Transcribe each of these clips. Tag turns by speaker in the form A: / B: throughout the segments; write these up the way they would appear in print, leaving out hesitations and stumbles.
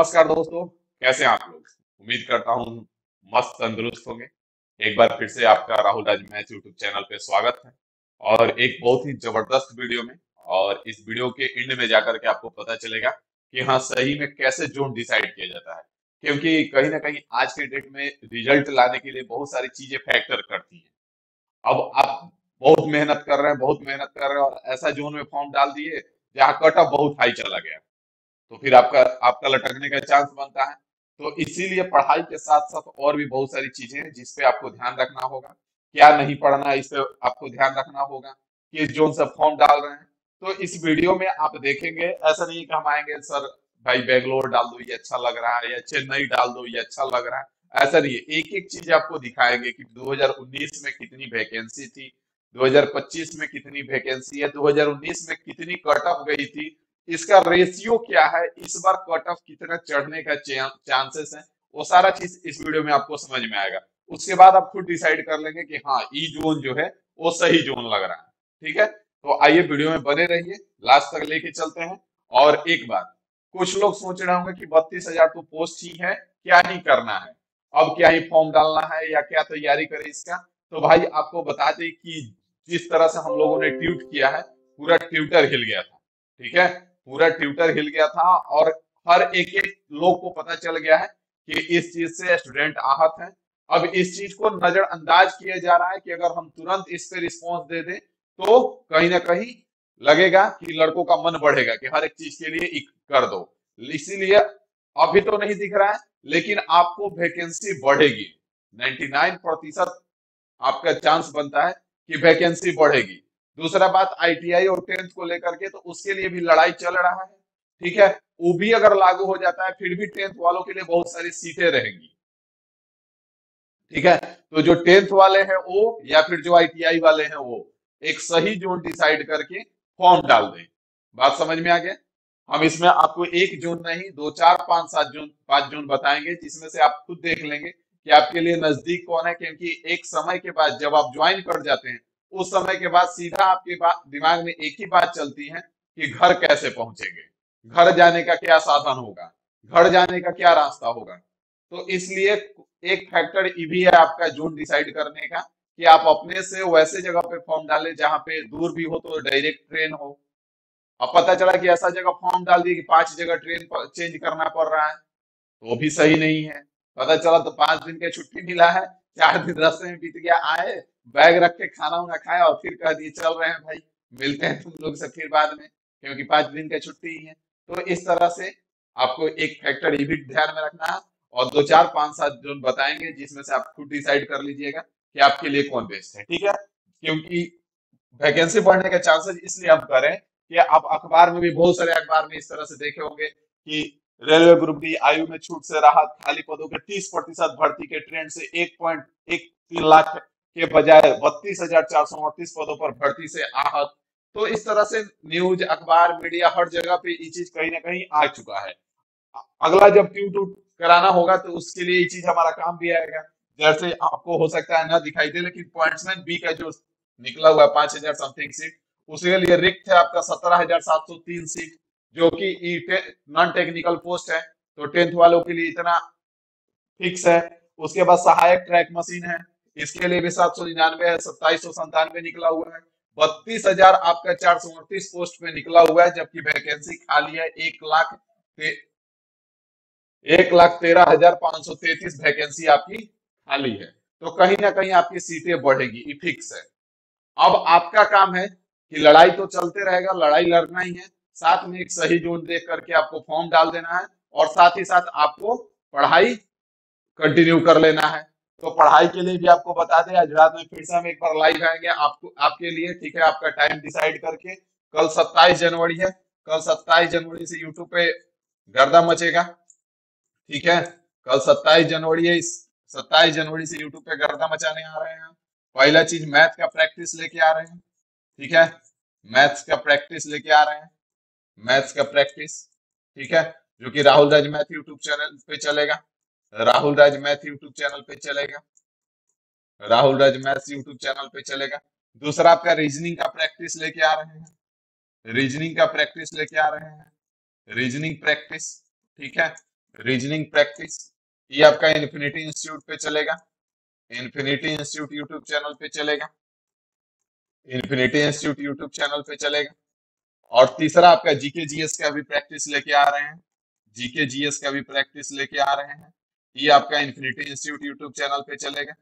A: नमस्कार दोस्तों, कैसे हैं आप लोग। उम्मीद करता हूँ मस्त तंदुरुस्त होंगे। एक बार फिर से आपका Rahul Raj math YouTube channel पे स्वागत है और एक बहुत ही जबरदस्त वीडियो में। और इस वीडियो के एंड में जाकर के आपको पता चलेगा कि हाँ सही में कैसे जोन डिसाइड किया जाता है, क्योंकि कहीं ना कहीं आज के डेट में रिजल्ट लाने के लिए बहुत सारी चीजें फैक्टर करती हैं। अब आप बहुत मेहनत कर रहे हैं, बहुत मेहनत कर रहे हैं और ऐसा जोन में फॉर्म डाल दिए जहाँ कट ऑफ बहुत हाई चला गया, तो फिर आपका आपका लटकने का चांस बनता है। तो इसीलिए पढ़ाई के साथ साथ और भी बहुत सारी चीजें हैं जिस पे आपको ध्यान रखना होगा। क्या नहीं पढ़ना है इस पे आपको ध्यान रखना होगा, किस जोन से फॉर्म डाल रहे हैं। तो इस वीडियो में आप देखेंगे, ऐसा नहीं कि हम आएंगे सर भाई बैंगलोर डाल दो ये अच्छा लग रहा है या चेन्नई डाल दो ये अच्छा लग रहा है, ऐसा नहीं है। एक एक चीज आपको दिखाएंगे कि 2019 में कितनी वैकेंसी थी, 2025 में कितनी वैकेंसी है, 2019 में कितनी कट ऑफ गई थी, इसका रेशियो क्या है, इस बार कट ऑफ कितना चढ़ने का चांसेस है, वो सारा चीज इस वीडियो में आपको समझ में आएगा। उसके बाद आप खुद डिसाइड कर लेंगे कि हाँ ई जोन जो है वो सही जोन लग रहा है। ठीक है, तो आइए वीडियो में बने रहिए, लास्ट तक लेके चलते हैं। और एक बात, कुछ लोग सोच रहे होंगे कि 32,000 तो पोस्ट ही है, क्या ही करना है, अब क्या ही फॉर्म डालना है या क्या तैयारी करें इसका। तो भाई आपको बता दें कि जिस तरह से हम लोगों ने ट्वीट किया है, पूरा ट्विटर हिल गया था। ठीक है, पूरा ट्विटर हिल गया था और हर एक एक लोग को पता चल गया है कि इस चीज से स्टूडेंट आहत हैं। अब इस चीज को नजरअंदाज किया जा रहा है कि अगर हम तुरंत इस पे रिस्पॉन्स दे दें तो कहीं ना कहीं लगेगा कि लड़कों का मन बढ़ेगा कि हर एक चीज के लिए कर दो। इसीलिए अभी तो नहीं दिख रहा है, लेकिन आपको वैकेंसी बढ़ेगी। 99% आपका चांस बनता है कि वैकेंसी बढ़ेगी। दूसरा बात, आईटीआई और 10th को लेकर के तो उसके लिए भी लड़ाई चल रहा है। ठीक है, वो भी अगर लागू हो जाता है फिर भी 10th वालों के लिए बहुत सारी सीटें रहेंगी। ठीक है, तो जो 10th वाले हैं वो या फिर जो आईटीआई वाले हैं वो एक सही जोन डिसाइड करके फॉर्म डाल दें। बात समझ में आ गया। हम इसमें आपको एक जोन नहीं, दो चार पांच सात जोन, पांच जोन बताएंगे जिसमें से आप खुद देख लेंगे कि आपके लिए नजदीक कौन है, क्योंकि एक समय के बाद जब आप ज्वाइन कर जाते हैं उस समय के बाद सीधा आपके दिमाग में एक ही बात चलती है कि घर कैसे पहुंचेंगे, घर जाने का क्या साधन होगा, घर जाने का क्या रास्ता होगा। तो इसलिए एक फैक्टर ये भी है आपका जोन डिसाइड करने का कि आप अपने से वैसे जगह पे फॉर्म डालें जहां पे दूर भी हो तो डायरेक्ट ट्रेन हो। अब पता चला कि ऐसा जगह फॉर्म डाल दिए कि 5 जगह ट्रेन चेंज करना पड़ रहा है, तो वो भी सही नहीं है। पता चला तो 5 दिन की छुट्टी मिला है, 4 दिन रास्ते में बीत गया, आए बैग रख के खाना वाना खाया और फिर कह दिए चल रहे हैं भाई, मिलते हैं तुम लोग से फिर बाद में, क्योंकि 5 दिन की छुट्टी ही है। तो इस तरह से आपको एक फैक्टर ये भी ध्यान में रखना है। और दो चार पांच सात जोन बताएंगे जिसमें से आप खुद डिसाइड कर लीजिएगा कि आपके लिए कौन बेस्ट है। ठीक है, क्योंकि वैकेंसी बढ़ने के चांसेस इसलिए हम करें कि आप अखबार में भी, बहुत सारे अखबार में इस तरह से देखे होंगे कि रेलवे ग्रुप डी आयु में छूट से राहत, खाली पदों के 30% भर्ती के ट्रेंड से 1.13 लाख के बजाय 32,438 पदों पर भर्ती से आहत। तो इस तरह से न्यूज, अखबार, मीडिया हर जगह पे ये चीज कहीं ना कहीं आ चुका है। अगला जब ट्यूट उट कराना होगा तो उसके लिए ये चीज हमारा काम भी आएगा। जैसे आपको हो सकता है ना दिखाई दे, लेकिन पॉइंट्समैन बी का जो निकला हुआ है 5,000 समथिंग सीट, उसके लिए रिक्त है आपका 17,703 सीट, जो कि नॉन टेक्निकल पोस्ट है। तो 10th वालों के लिए इतना फिक्स है। उसके बाद सहायक ट्रैक मशीन है, इसके लिए भी 799 है, 2797 निकला हुआ है। 32,000 आपका 438 पोस्ट पे निकला हुआ है, जबकि वैकेंसी खाली है 1,13,533 वैकेंसी आपकी खाली है। तो कहीं ना कहीं आपकी सीटें बढ़ेगी, ये फिक्स है। अब आपका काम है कि लड़ाई तो चलते रहेगा, लड़ाई लड़ना ही है, साथ में एक सही जोन देख करके आपको फॉर्म डाल देना है और साथ ही साथ आपको पढ़ाई कंटिन्यू कर लेना है। तो पढ़ाई के लिए भी आपको बता दें, आज रात में फिर से हम एक बार लाइव आएंगे आपको, आपके लिए। ठीक है, आपका टाइम डिसाइड करके कल 27 जनवरी है, कल 27 जनवरी से यूट्यूब पे गर्दा मचेगा। ठीक है, कल 27 जनवरी है, इस 27 जनवरी से यूट्यूब पे गर्दा मचाने आ रहे हैं। पहला चीज मैथ का प्रैक्टिस लेके आ रहे हैं। ठीक है, मैथ्स का प्रैक्टिस लेके आ रहे हैं, मैथ्स का प्रैक्टिस। ठीक है, जो कि Rahul Raj math YouTube channel पे चलेगा, Rahul Raj math YouTube channel पे चलेगा, Rahul Raj maths YouTube channel पे चलेगा। दूसरा आपका रीजनिंग का प्रैक्टिस लेके आ रहे हैं, रीजनिंग का प्रैक्टिस लेके आ रहे हैं, रीजनिंग प्रैक्टिस। ठीक है, रीजनिंग प्रैक्टिस, ये आपका इन्फिनिटी इंस्टीट्यूट पे चलेगा, इन्फिनिटी इंस्टीट्यूट यूट्यूब चैनल पे चलेगा, इन्फिनिटी इंस्टीट्यूट यूट्यूब चैनल पे चलेगा। और तीसरा आपका जीके जीएस का भी प्रैक्टिस लेके आ रहे हैं, जीके जीएस का भी प्रैक्टिस लेके आ रहे हैं, ये आपका इन्फिनिटी इंस्टीट्यूट यूट्यूब चैनल पे चलेगा,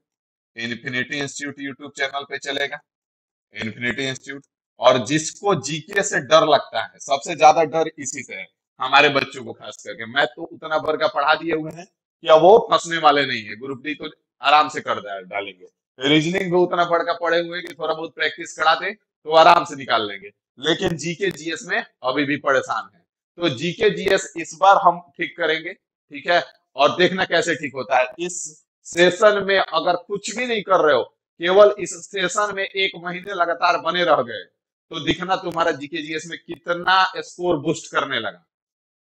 A: इन्फिनिटी इंस्टीट्यूट यूट्यूब चैनल पे चलेगा, इन्फिनिटी इंस्टीट्यूट। और जिसको जीके से डर लगता है, सबसे ज्यादा डर इसी से है, हमारे बच्चों को खास करके, मैं तो उतना भर का पढ़ा दिए हुए हैं कि अब वो फंसने वाले नहीं है, ग्रुप डी तो आराम से कर डालेंगे, रीजनिंग भी उतना भर का पढ़े हुए हैं कि थोड़ा बहुत प्रैक्टिस करा दे तो आराम से निकाल लेंगे। लेकिन जीके जीएस में अभी भी परेशान है, तो जीके जीएस इस बार हम ठीक करेंगे, ठीक है। और देखना कैसे ठीक होता है, इस सेशन में अगर कुछ भी नहीं कर रहे हो, केवल इस सेशन में 1 महीने लगातार बने रह गए, तो दिखना तुम्हारा जीके जीएस में कितना स्कोर बूस्ट करने लगा।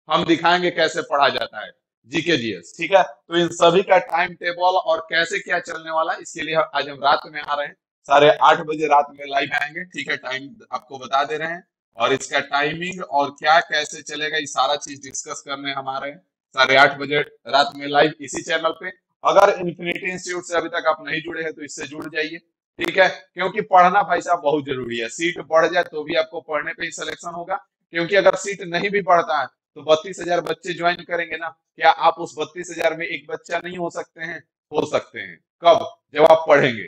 A: हम दिखाएंगे कैसे पढ़ा जाता है जीके जीएस, ठीक है। तो इन सभी का टाइम टेबल और कैसे क्या चलने वाला है, इसके लिए आज हम रात में आ रहे हैं, 8:30 बजे रात में लाइव आएंगे, ठीक है। टाइम आपको बता दे रहे हैं, और इसका टाइमिंग और क्या कैसे चलेगा ये सारा चीज डिस्कस करने हम आ रहे हैं 8:30 बजे रात में लाइव इसी चैनल पे। अगर इन्फिनिटी इंस्टीट्यूट से अभी तक आप नहीं जुड़े हैं तो इससे जुड़ जाइए, ठीक है। क्योंकि पढ़ना भाई साहब बहुत जरूरी है, सीट बढ़ जाए तो भी आपको पढ़ने पे ही सिलेक्शन होगा, क्योंकि अगर सीट नहीं भी बढ़ता है तो 32,000 बच्चे ज्वाइन करेंगे ना, क्या आप उस 32,000 में एक बच्चा नहीं हो सकते हैं? हो सकते हैं। कब? जब आप पढ़ेंगे।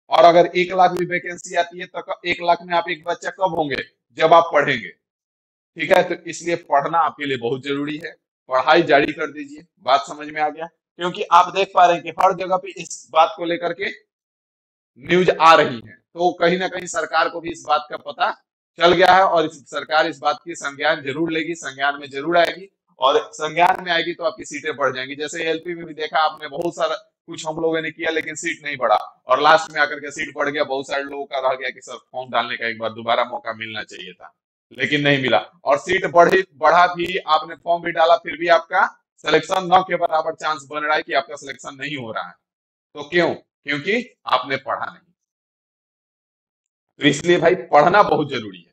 A: और अगर 1 लाख भी वैकेंसी आती है तो 1 लाख में आप एक बच्चा कब होंगे? जब आप पढ़ेंगे, ठीक है। तो इसलिए पढ़ना आपके लिए बहुत जरूरी है, पढ़ाई जारी कर दीजिए। बात समझ में आ गया? क्योंकि आप देख पा रहे हैं कि हर जगह पे इस बात को लेकर के न्यूज आ रही है, तो कहीं ना कहीं सरकार को भी इस बात का पता चल गया है, और सरकार इस बात की संज्ञान जरूर लेगी, संज्ञान में जरूर आएगी, और संज्ञान में आएगी तो आपकी सीटें बढ़ जाएंगी। जैसे एलपी में भी देखा आपने, बहुत सारा कुछ हम लोगों ने किया लेकिन सीट नहीं बढ़ा, और लास्ट में आकर के सीट बढ़ गया। बहुत सारे लोगों का रह गया कि सर फॉर्म डालने का एक बार दोबारा मौका मिलना चाहिए था, लेकिन नहीं मिला। और सीट बढ़ा भी, आपने फॉर्म भी डाला, फिर भी आपका सिलेक्शन न के बराबर चांस बन रहा है कि आपका सिलेक्शन नहीं हो रहा है। तो क्यों? क्योंकि आपने पढ़ा नहीं। तो इसलिए भाई पढ़ना बहुत जरूरी है।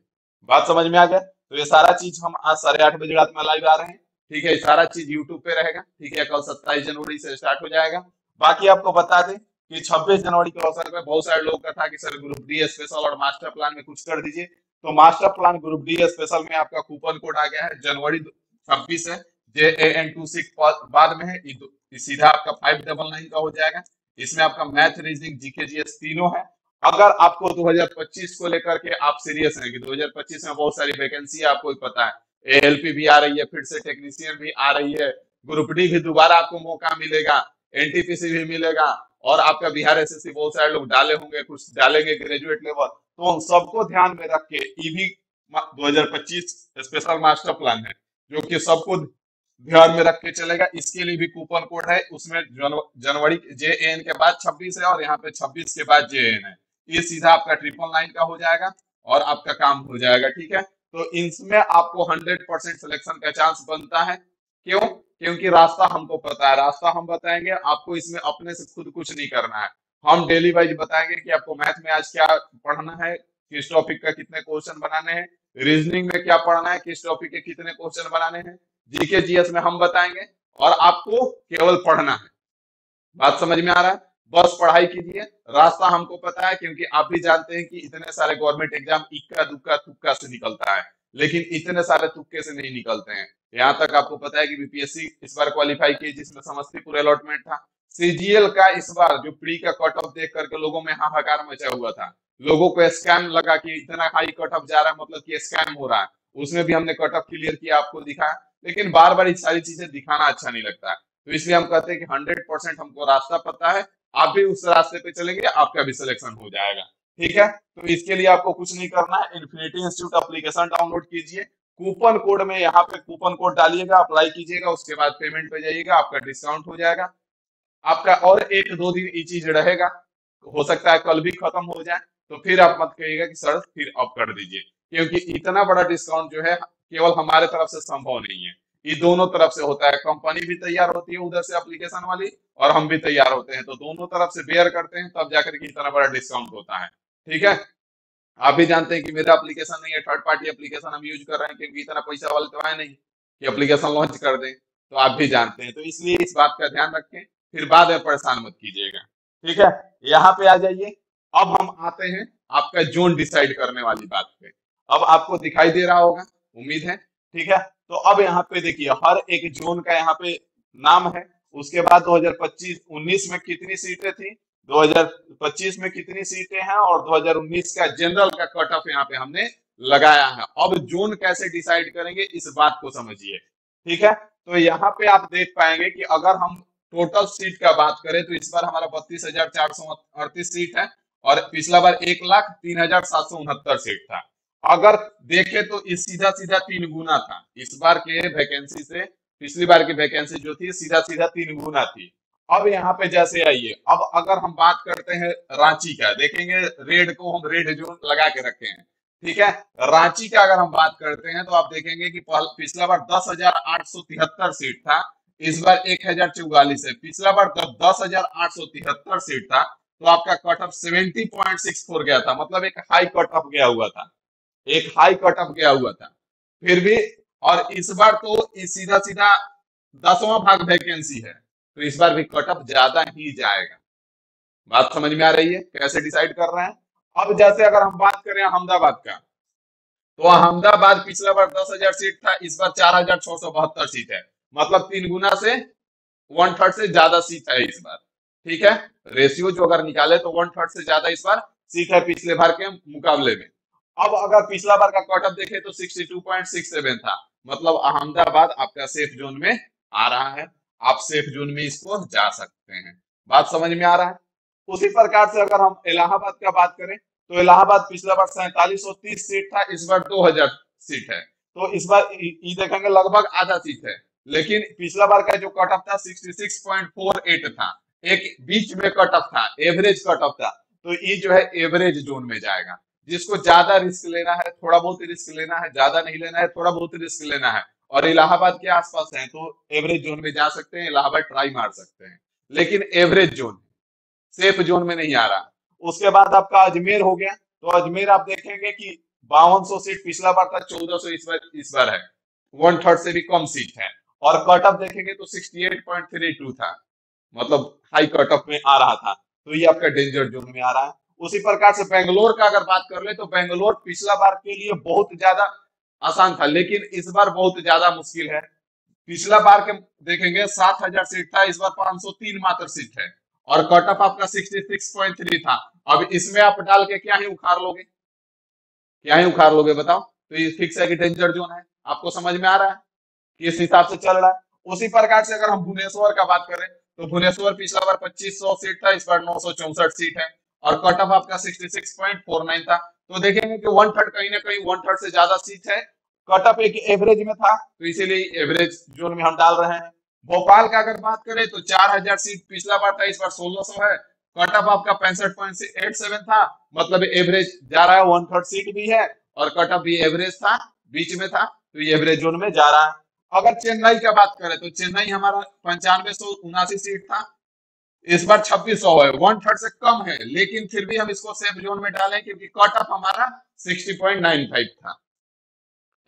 A: बात समझ में आ गया? तो ये सारा चीज हम आज 8:30 बजे रात में लाइव आ रहे हैं, ठीक है। ये सारा चीज यूट्यूब पे रहेगा, ठीक है। कल 27 जनवरी से स्टार्ट हो जाएगा। बाकी आपको बता दें कि 26 जनवरी के अवसर पर बहुत सारे लोग का था कि सर ग्रुप डी स्पेशल और मास्टर प्लान में कुछ कर दीजिए। तो master plan group D special में आपका कूपन कोड आ गया है, जनवरी 26 है, JAN26 बाद में है, ये सीधा आपका 599 का हो जाएगा। इसमें आपका मैथ, रीजनिंग, जीके, जीएस तीनों है। अगर आपको 2025 को लेकर के आप सीरियस हैं कि 2025 में बहुत सारी वैकेंसी है, आपको भी पता है एएलपी भी आ रही है, फिर से टेक्नीशियन भी आ रही है, ग्रुप डी भी दोबारा आपको मौका मिलेगा, एनटीपीसी भी मिलेगा, और आपका बिहार एसएससी बहुत सारे लोग डाले होंगे, कुछ डालेंगे ग्रेजुएट लेवल, तो उन सबको ध्यान में रख के ईवी 2025 स्पेशल मास्टर प्लान है, जो कि सबको ध्यान में रख के चलेगा। इसके लिए भी कूपन कोड है, उसमें जनवरी JAN के बाद 26 है, और यहाँ पे 26 के बाद JAN है। ये सीधा आपका 999 का हो जाएगा, और आपका काम हो जाएगा, ठीक है। तो इसमें आपको 100% सिलेक्शन का चांस बनता है। क्यों? क्योंकि रास्ता हमको पता है, रास्ता हम बताएंगे आपको, इसमें अपने से खुद कुछ नहीं करना है। हम डेली वाइज बताएंगे कि आपको मैथ में आज क्या पढ़ना है, किस टॉपिक का कितने क्वेश्चन बनाने हैं, रीजनिंग में क्या पढ़ना है, किस टॉपिक के कितने क्वेश्चन बनाने हैं, जीके जीएस में हम बताएंगे, और आपको केवल पढ़ना है। बात समझ में आ रहा है? बस पढ़ाई कीजिए, रास्ता हमको पता है, क्योंकि आप भी जानते हैं कि इतने सारे गवर्नमेंट एग्जाम इक्का दुक्का तुक्का से निकलता है, लेकिन इतने सारे तुक्के से नहीं निकलते हैं। यहाँ तक आपको पता है कि बीपीएससी इस बार क्वालिफाई की, जिसमें समस्तीपुर अलॉटमेंट था। सीजीएल का इस बार जो प्री का कट ऑफ देख करके लोगों में हाहाकार मचा हुआ था, लोगों को स्कैम लगा कि इतना हाई कट ऑफ जा रहा है, मतलब कि स्कैम हो रहा है। उसमें भी हमने कट ऑफ क्लियर किया, आपको दिखाया, लेकिन बार बार ये सारी चीजें दिखाना अच्छा नहीं लगता है। तो इसलिए हम कहते हैं कि 100% हमको रास्ता पता है, आप भी उस रास्ते पे चलेंगे, आपका भी सिलेक्शन हो जाएगा, ठीक है। तो इसके लिए आपको कुछ नहीं करना है, इन्फिनिटी इंस्टीट्यूट एप्लीकेशन डाउनलोड कीजिए, कूपन कोड में यहाँ पे कूपन कोड डालिएगा, अप्लाई कीजिएगा, उसके बाद पेमेंट पे जाइएगा, आपका डिस्काउंट हो जाएगा आपका। और 1-2 दिन ये चीज रहेगा, हो सकता है कल भी खत्म हो जाए, तो फिर आप मत कहिएगा कि सर फिर अब कर दीजिए, क्योंकि इतना बड़ा डिस्काउंट जो है केवल हमारे तरफ से संभव नहीं है, ये दोनों तरफ से होता है। कंपनी भी तैयार होती है उधर से एप्लीकेशन वाली, और हम भी तैयार होते हैं, तो दोनों तरफ से बेयर करते हैं, तब जाकर के इतना बड़ा डिस्काउंट होता है, ठीक है। आप भी जानते हैं कि मेरा एप्लीकेशन नहीं है, थर्ड पार्टी एप्लीकेशन हम यूज कर रहे हैं, क्योंकि इतना पैसा वाले तो है नहीं कि एप्लीकेशन लॉन्च कर दें। तो आप भी जानते हैं, तो इसलिए इस बात का ध्यान रखें, फिर बाद में परेशान मत कीजिएगा। ठीक है, यहाँ पे आ जाइए। अब हम आते हैं आपका जोन डिसाइड करने वाली बात पे। अब आपको दिखाई दे रहा होगा, उम्मीद है। ठीक है, तो अब यहाँ पे देखिए हर एक जोन का यहाँ पे नाम है। उसके बाद 2025-19 में कितनी सीटें थी, 2025 में कितनी सीटें हैं, और 2019 का जनरल का कट ऑफ यहाँ पे हमने लगाया है। अब जोन कैसे डिसाइड करेंगे इस बात को समझिए। ठीक है, तो यहाँ पे आप देख पाएंगे कि अगर हम टोटल सीट का बात करें तो इस बार हमारा 32,438 सीट है, और पिछला बार 1,03,769 सीट था। अगर देखें तो इस सीधा सीधा 3 गुना था इस बार के वैकेंसी से। पिछली बार की वैकेंसी जो थी सीधा सीधा 3 गुना थी। अब यहाँ पे जैसे आइए, अब अगर हम बात करते हैं रांची का, देखेंगे रेड को हम रेड जोन लगा के रखे हैं। ठीक है, रांची का अगर हम बात करते हैं तो आप देखेंगे कि पिछला बार 10,873 सीट था, इस बार 1,044 है। पिछला बार जब 10,873 सीट था तो आपका कट ऑफ 70.64 गया था, मतलब एक हाई कट ऑफ गया हुआ था, एक हाई कट ऑफ गया हुआ था फिर भी। और इस बार तो सीधा सीधा 10वां भाग वैकेंसी है, तो इस बार भी कट ऑफ ज्यादा ही जाएगा। बात समझ में आ रही है कैसे डिसाइड कर रहे हैं। अब जैसे अगर हम बात करें अहमदाबाद का, तो अहमदाबाद पिछला बार 10,000 सीट था, इस बार 4,672 सीट है, मतलब 3 गुना से 1/3 से ज्यादा सीट है इस बार। ठीक है, रेशियो जो अगर निकाले तो 1/3 से ज्यादा इस बार सीट है पिछले बार के मुकाबले में। अब अगर पिछला बार का कट ऑफ देखें तो 62.67 था, मतलब अहमदाबाद आपका सेफ जोन में आ रहा है, आप सेफ जोन में इसको जा सकते हैं। बात समझ में आ रहा है। उसी प्रकार से अगर हम इलाहाबाद का बात करें तो इलाहाबाद पिछला बार 4730 सीट था, इस बार 2000 सीट है, तो इस बार ये देखेंगे लगभग आधा सीट है। लेकिन पिछला बार का जो कट ऑफ था 66.48 था, एक बीच में कट ऑफ था, एवरेज कट ऑफ था, तो ये जो है एवरेज जोन में जाएगा। जिसको ज्यादा रिस्क लेना है, थोड़ा बहुत रिस्क लेना है, ज्यादा नहीं लेना है, थोड़ा बहुत रिस्क लेना है, और इलाहाबाद के आसपास है तो एवरेज जोन में जा सकते हैं, इलाहाबाद ट्राई मार सकते हैं, लेकिन एवरेज जोन, सेफ जोन में नहीं आ रहा। उसके बाद आपका अजमेर हो गया, तो अजमेर आप देखेंगे कि 5200 सीट पिछला बार था, 1400 इस बार है, 1/3 से भी कम सीट है। और कट ऑफ देखेंगे तो 68.32 था, मतलब हाई कट ऑफ में आ रहा था, तो ये आपका डेंजर जोन में आ रहा है। उसी प्रकार से बेंगलोर का अगर बात कर ले तो बेंगलोर पिछला बार के लिए बहुत ज्यादा आसान था, लेकिन इस बार बहुत ज्यादा मुश्किल है। पिछला बार के देखेंगे 7,000 सीट था, इस बार 503 मात्र सीट है, और कट ऑफ आपका 66.3 था। अब इसमें आप डाल के क्या ही उखाड़ लोगे, क्या ही उखाड़ लोगे बताओ। तो ये फिक्स है कि डेंजर जोन है, आपको समझ में आ रहा है कि इस हिसाब से चल रहा है। उसी प्रकार से अगर हम भुवनेश्वर का बात करें तो भुवनेश्वर पिछला बार 2500 सीट था, इस बार 964 सीट है, और कट ऑफ आपका 66.49 था। तो देखेंगे कि 1/3 कहीं ना कहीं 1/3 से ज्यादा सीट है, कट ऑफ एक एवरेज में था, तो इसीलिए एवरेज जोन में हम डाल रहे हैं। भोपाल का अगर बात करें तो 4,000 सीट पिछला बार था, इस बार 1,600 है, कट ऑफ आपका 65.87 था, मतलब एवरेज जा रहा है, 1/3 सीट भी है और कट ऑफ भी एवरेज था, बीच में था, तो ये एवरेज जोन में जा रहा है। अगर चेन्नई का बात करें तो चेन्नई हमारा 9579 सीट था, इस बार 2600 है, 1/3 से कम है, लेकिन फिर भी हम इसको सेफ जोन में डालें क्योंकि कट ऑफ हमारा 60.95 था,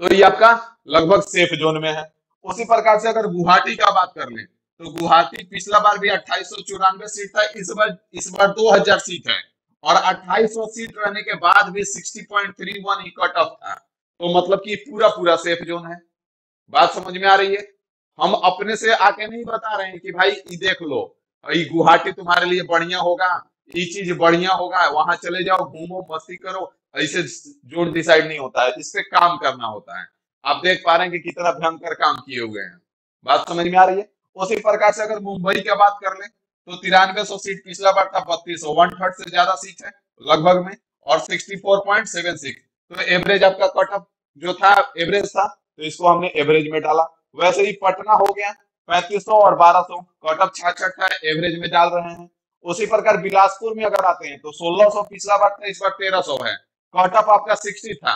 A: तो ये आपका लगभग सेफ जोन में है। उसी प्रकार से अगर गुवाहाटी का बात कर ले तो गुवाहाटी पिछला बार भी 2894 सीट था, इस बार 2000 सीट है, और 2800 सीट रहने के बाद भी 60.31 ही कट ऑफ था, तो मतलब कि पूरा पूरा सेफ जोन है। बात समझ में आ रही है। हम अपने से आके नहीं बता रहे हैं कि भाई ये देख लो, ये गुवाहाटी तुम्हारे लिए बढ़िया होगा, ये चीज बढ़िया होगा, वहां चले जाओ, घूमो, मस्ती करो, ऐसे जोन डिसाइड नहीं होता है, इस पे काम करना होता है। आप देख पा रहे हैं कि कितना भयंकर काम किए हुए हैं। बात समझ में आ रही है। उसी प्रकार से अगर मुंबई की बात कर ले तो 9300 सीट पिछला बार था, 3200, 1/3 से ज्यादा सीट है लगभग में, और 64.76, तो एवरेज आपका कट ऑफ जो था एवरेज था, तो इसको हमने एवरेज में डाला। वैसे ही पटना हो गया 3500 और 1200, कट ऑफ 66 था, एवरेज में डाल रहे हैं। उसी प्रकार बिलासपुर में अगर आते हैं तो 1600 पिछला बार था, इस बार 1300 है, कट ऑफ आपका 60 था।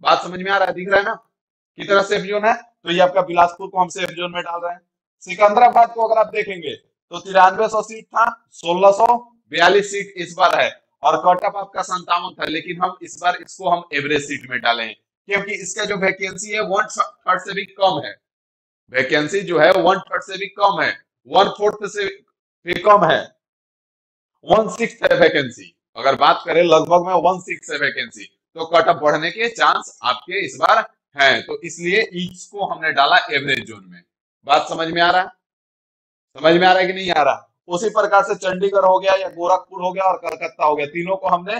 A: बात समझ में आ रहा है, दिख रहा है ना कितना सेफ जोन है। तो ये आपका बिलासपुर को हम सेफ जोन में डाल रहे हैं। सिकंदराबाद को अगर आप देखेंगे तो 9300 सीट था, 1642 सीट इस बार है, और कट ऑफ आपका 57 था, लेकिन हम इस बार इसको हम एवरेज सीट में डाले हैं क्योंकि इसका जो वैकेंसी है 1/3 से भी कम है, वैकेंसी जो है 1/3 से भी कम है, 1/4 से भी कम है, 1/6 है वैकेंसी। अगर बात करें लगभग में 1/6 है वैकेंसी, तो कट ऑफ बढ़ने के चांस आपके इस बार हैं। तो इसलिए इसको हमने डाला एवरेज जोन में। बात समझ में आ रहा है? समझ में आ रहा है कि नहीं आ रहा? उसी प्रकार से चंडीगढ़ हो गया या गोरखपुर हो गया और कलकत्ता हो गया, तीनों को हमने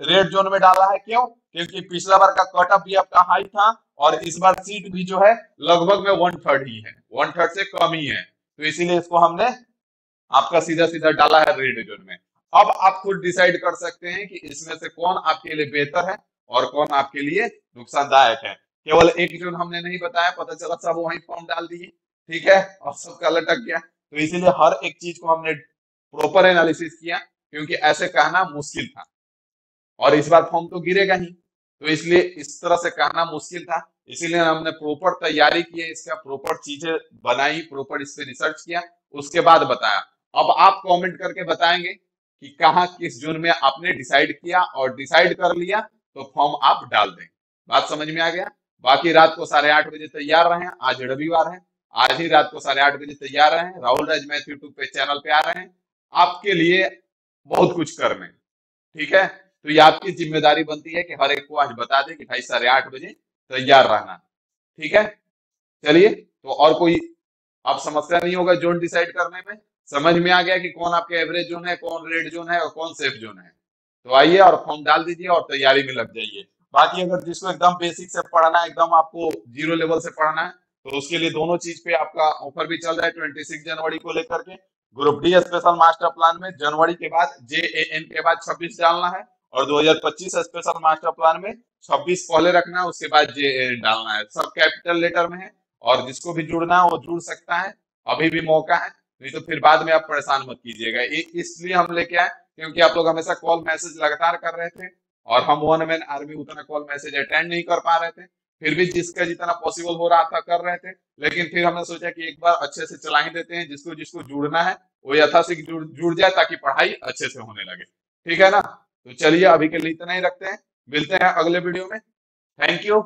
A: रेड जोन में डाला है। क्यों? क्योंकि पिछला बार का कट ऑफ भी आपका हाई था और इस बार सीट भी जो है लगभग में 1/3 ही है, 1/3 से कम ही है। तो इसीलिए इसको हमने आपका सीधा सीधा डाला है रेड जोन में। अब आप खुद डिसाइड कर सकते हैं कि इसमें से कौन आपके लिए बेहतर है और कौन आपके लिए नुकसानदायक है। केवल एक जोन हमने नहीं बताया, पता चला सब वहीं फॉर्म डाल दिए, ठीक है, और सबका लटक गया। तो इसीलिए हर एक चीज को हमने प्रॉपर एनालिसिस किया, क्योंकि ऐसे कहना मुश्किल था और इस बार फॉर्म तो गिरेगा ही, तो इसलिए इस तरह से कहना मुश्किल था। इसीलिए हमने प्रॉपर तैयारी की है, इसका प्रॉपर चीजें बनाई, प्रॉपर इस पे रिसर्च किया, उसके बाद बताया। अब आप कमेंट करके बताएंगे कि कहाँ किस जोन में आपने डिसाइड किया, और डिसाइड कर लिया तो फॉर्म आप डाल दें। बात समझ में आ गया? बाकी रात को 8:30 बजे तैयार रहें, आज रविवार है, आज ही रात को 8:30 बजे तैयार रहें, राहुल राज मैथ यूट्यूब पे चैनल पे आ रहे हैं आपके लिए बहुत कुछ करने, ठीक है। तो ये आपकी जिम्मेदारी बनती है कि हर एक को आज बता दें कि भाई 8:30 बजे तैयार रहना, ठीक है। चलिए, तो और कोई अब समस्या नहीं होगा जोन डिसाइड करने में? समझ में आ गया कि कौन आपके एवरेज जोन है, कौन रेड जोन है और कौन सेफ जोन है? तो आइए और फॉर्म डाल दीजिए और तैयारी में लग जाइए। बाकी अगर जिसको एकदम बेसिक से पढ़ना है, एकदम आपको जीरो लेवल से पढ़ना है, तो उसके लिए दोनों चीज पे आपका ऑफर भी चल रहा है 26 जनवरी को लेकर के। Group D special master plan में जनवरी के बाद JAN के बाद 26 डालना है, और 2025 स्पेशल मास्टर प्लान में 26 पहले रखना है, उसके बाद JAN डालना है। सब कैपिटल लेटर में है, और जिसको भी जुड़ना है वो जुड़ सकता है, अभी भी मौका है, नहीं तो फिर बाद में आप परेशान मत कीजिएगा। इसलिए हम लेके आए क्योंकि आप लोग हमेशा कॉल मैसेज लगातार कर रहे थे, और हम वन मैन आर्मी उतना कॉल मैसेज अटेंड नहीं कर पा रहे थे। फिर भी जिसका जितना पॉसिबल हो रहा था कर रहे थे, लेकिन फिर हमने सोचा कि एक बार अच्छे से चला ही देते हैं, जिसको जिसको जुड़ना है वो यथाशीघ्र जुड़ जाए, ताकि पढ़ाई अच्छे से होने लगे, ठीक है ना। तो चलिए, अभी के लिए इतना ही रखते हैं, मिलते हैं अगले वीडियो में। Thank you.